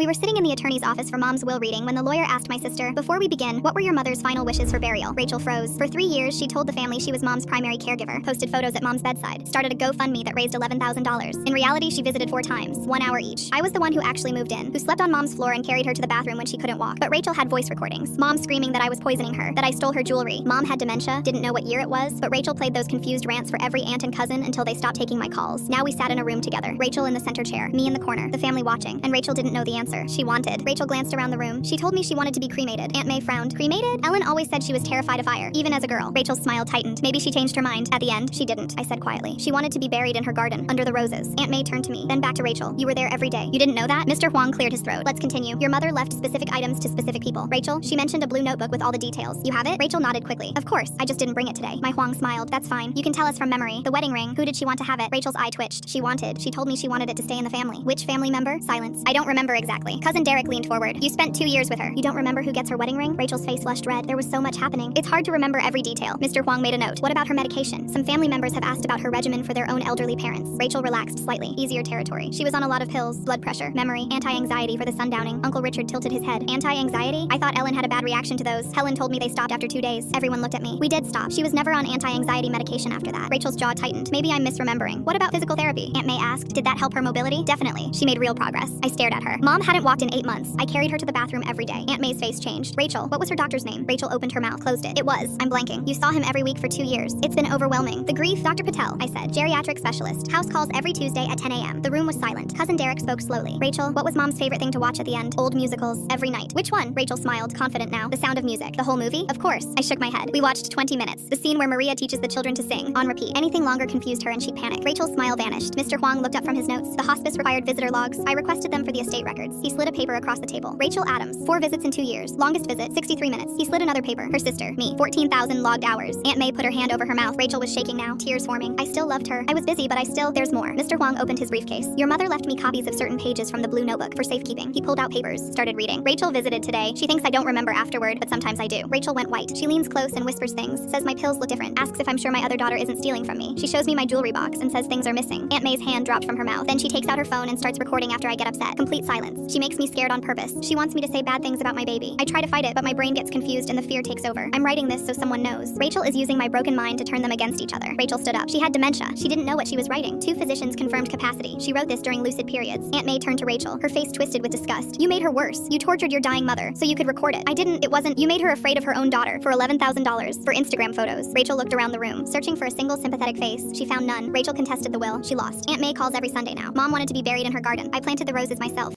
We were sitting in the attorney's office for Mom's will reading when the lawyer asked my sister, "Before we begin, what were your mother's final wishes for burial?" Rachel froze. For 3 years, she told the family she was Mom's primary caregiver, posted photos at Mom's bedside, started a GoFundMe that raised $11,000. In reality, she visited 4 times, 1 hour each. I was the one who actually moved in, who slept on Mom's floor and carried her to the bathroom when she couldn't walk. But Rachel had voice recordings. Mom screaming that I was poisoning her, that I stole her jewelry. Mom had dementia, didn't know what year it was, but Rachel played those confused rants for every aunt and cousin until they stopped taking my calls. Now we sat in a room together, Rachel in the center chair, me in the corner, the family watching, and Rachel didn't know the answer. She wanted. Rachel glanced around the room. She told me she wanted to be cremated. Aunt May frowned. Cremated? Ellen always said she was terrified of fire, even as a girl. Rachel's smile tightened. Maybe she changed her mind. At the end, she didn't. I said quietly. She wanted to be buried in her garden, under the roses. Aunt May turned to me, then back to Rachel. You were there every day. You didn't know that? Mr. Huang cleared his throat. Let's continue. Your mother left specific items to specific people. Rachel, she mentioned a blue notebook with all the details. You have it? Rachel nodded quickly. Of course. I just didn't bring it today. My Huang smiled. That's fine. You can tell us from memory. The wedding ring. Who did she want to have it? Rachel's eye twitched. She told me she wanted it to stay in the family. Which family member? Silence. I don't remember exactly. Cousin Derek leaned forward. You spent 2 years with her. You don't remember who gets her wedding ring? Rachel's face flushed red. There was so much happening. It's hard to remember every detail. Mr. Huang made a note. What about her medication? Some family members have asked about her regimen for their own elderly parents. Rachel relaxed slightly. Easier territory. She was on a lot of pills, blood pressure, memory, anti-anxiety for the sundowning. Uncle Richard tilted his head. Anti-anxiety? I thought Ellen had a bad reaction to those. Helen told me they stopped after 2 days. Everyone looked at me. We did stop. She was never on anti-anxiety medication after that. Rachel's jaw tightened. Maybe I'm misremembering. What about physical therapy? Aunt May asked. Did that help her mobility? Definitely. She made real progress. I stared at her. Mom hadn't walked in 8 months. I carried her to the bathroom every day. Aunt May's face changed. Rachel, what was her doctor's name? Rachel opened her mouth, closed it. I'm blanking. You saw him every week for 2 years. It's been overwhelming. The grief, Dr. Patel, I said. Geriatric specialist. House calls every Tuesday at 10 a.m. The room was silent. Cousin Derek spoke slowly. Rachel, what was Mom's favorite thing to watch at the end? Old musicals. Every night. Which one? Rachel smiled, confident now. The Sound of Music. The whole movie? Of course. I shook my head. We watched 20 minutes. The scene where Maria teaches the children to sing. On repeat. Anything longer confused her and she'd panic. Rachel's smile vanished. Mr. Huang looked up from his notes. The hospice required visitor logs. I requested them for the estate records. He slid a paper across the table. Rachel Adams. 4 visits in 2 years. Longest visit, 63 minutes. He slid another paper. Her sister. Me. 14,000 logged hours. Aunt May put her hand over her mouth. Rachel was shaking now. Tears forming. I still loved her. I was busy, but there's more. Mr. Huang opened his briefcase. Your mother left me copies of certain pages from the blue notebook for safekeeping. He pulled out papers, started reading. Rachel visited today. She thinks I don't remember afterward, but sometimes I do. Rachel went white. She leans close and whispers things. Says my pills look different. Asks if I'm sure my other daughter isn't stealing from me. She shows me my jewelry box and says things are missing. Aunt May's hand dropped from her mouth. Then she takes out her phone and starts recording after I get upset. Complete silence. She makes me scared on purpose. She wants me to say bad things about my baby. I try to fight it, but my brain gets confused and the fear takes over. I'm writing this so someone knows. Rachel is using my broken mind to turn them against each other. Rachel stood up. She had dementia. She didn't know what she was writing. 2 physicians confirmed capacity. She wrote this during lucid periods. Aunt May turned to Rachel, her face twisted with disgust. You made her worse. You tortured your dying mother so you could record it. I didn't. It wasn't. You made her afraid of her own daughter for $11,000 for Instagram photos. Rachel looked around the room, searching for a single sympathetic face. She found none. Rachel contested the will. She lost. Aunt May calls every Sunday now. Mom wanted to be buried in her garden. I planted the roses myself.